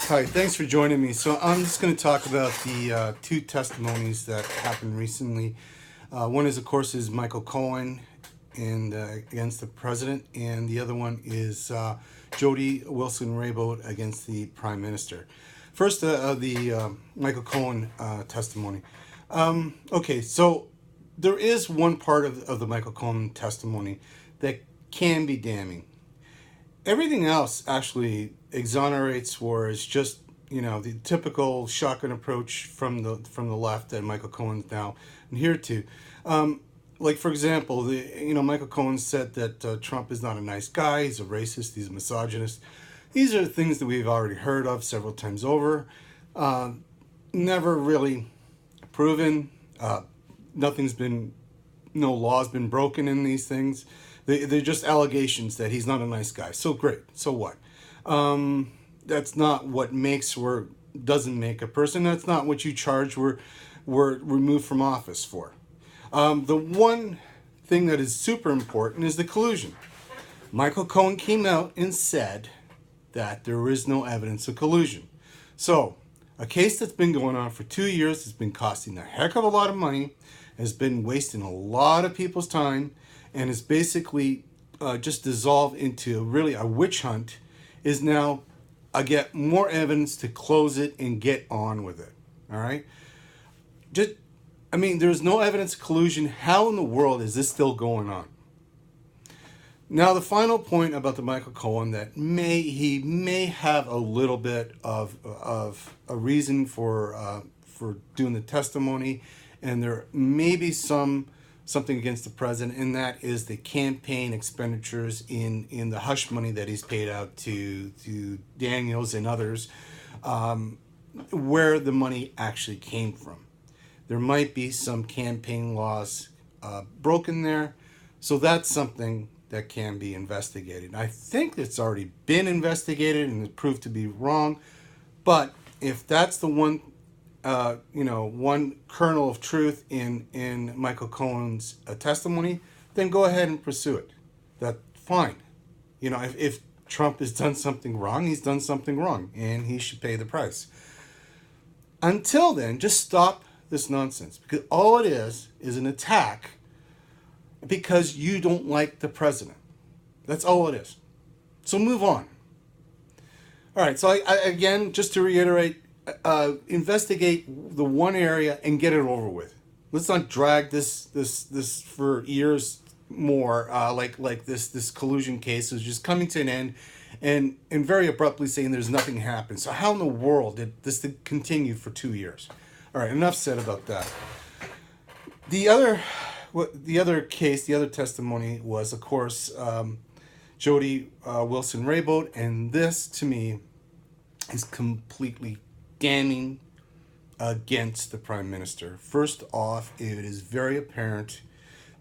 Hi, thanks for joining me. So I'm just going to talk about the two testimonies that happened recently. One is, of course, is Michael Cohen and against the president, and the other one is Jody Wilson Raybould against the prime minister. First, the Michael Cohen testimony. Okay, so there is one part of the Michael Cohen testimony that can be damning. Everything else actually exonerates, or is just the typical shotgun approach from the left that Michael Cohen's now adhered to. Like for example, Michael Cohen said that Trump is not a nice guy. He's a racist. He's a misogynist. These are things that we've already heard of several times over. Never really proven. No law's been broken in these things. They're just allegations that he's not a nice guy. So great. So what? That's not what makes or doesn't make a person. That's not what you charge were removed from office for. The one thing that is super important is the collusion. Michael Cohen came out and said that there is no evidence of collusion. So a case that's been going on for 2 years has been costing a heck of a lot of money, has been wasting a lot of people's time, and is basically just dissolved into really a witch hunt, is now I get more evidence to close it and get on with it. All right? There's no evidence of collusion. How in the world is this still going on? Now, the final point about the Michael Cohen, that he may have a little bit of a reason for doing the testimony, and there may be something against the president, and that is the campaign expenditures in the hush money that he's paid out to Daniels and others, where the money actually came from. There might be some campaign laws broken there, so that's something that can be investigated. I think it's already been investigated and proved to be wrong, but if that's the one one kernel of truth in Michael Cohen's testimony, then go ahead and pursue it. That's fine. If Trump has done something wrong, he's done something wrong, and he should pay the price. Until then, just stop this nonsense, because all it is an attack because you don't like the president. That's all it is. So move on. All right, so I again, just to reiterate, investigate the one area and get it over with. Let's not drag this for years more. Like this collusion case is just coming to an end, and very abruptly saying there's nothing happened. So how in the world did this continue for 2 years? All right, enough said about that. The other case, the other testimony was, of course, Jody Wilson Raybould, and this to me is completely damning against the prime minister. First off, it is very apparent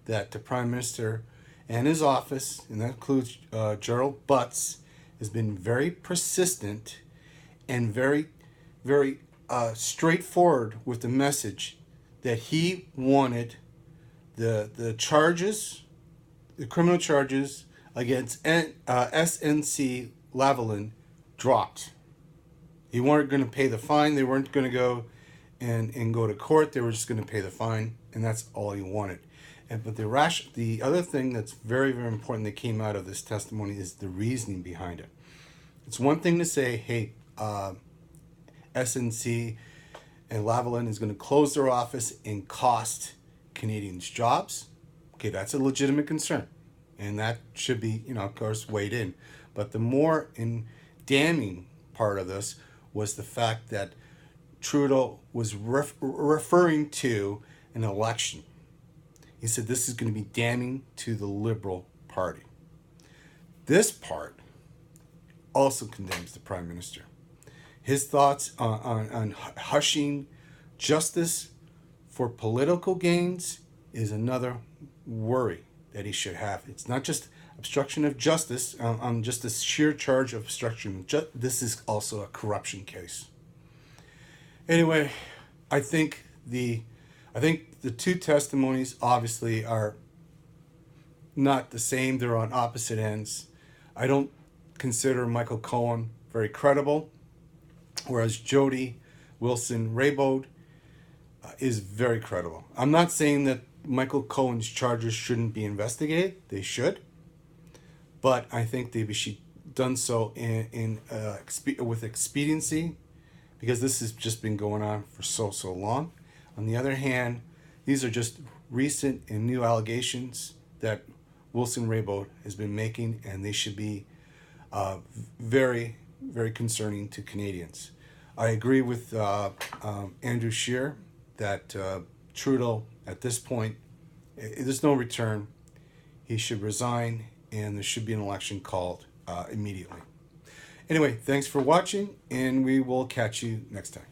that the prime minister and his office, and that includes Gerald Butts, has been very persistent and very, very straightforward with the message that he wanted the charges, the criminal charges against SNC Lavalin dropped. They weren't going to pay the fine. They weren't going to go and go to court. They were just going to pay the fine, and that's all he wanted. But the other thing that's very, very important that came out of this testimony is the reasoning behind it. It's one thing to say, hey, SNC and Lavalin is going to close their office and cost Canadians jobs. Okay, that's a legitimate concern, and that should be, of course, weighed in. But the more damning part of this was the fact that Trudeau was referring to an election. He said this is going to be damning to the Liberal Party. This part also condemns the Prime Minister. His thoughts on hushing justice for political gains is another worry that he should have. It's not just obstruction of justice on just the sheer charge of obstruction. This is also a corruption case. Anyway, I think the two testimonies obviously are not the same. They're on opposite ends. I don't consider Michael Cohen very credible. whereas Jody Wilson Raybould is very credible. I'm not saying that Michael Cohen's charges shouldn't be investigated. They should. But I think they should done so with expediency, because this has just been going on for so long. On the other hand, these are just recent and new allegations that Wilson Raybould has been making, and they should be very, very concerning to Canadians. I agree with Andrew Scheer that Trudeau, at this point, there's no return. He should resign, and there should be an election called immediately. Anyway, thanks for watching, and we will catch you next time.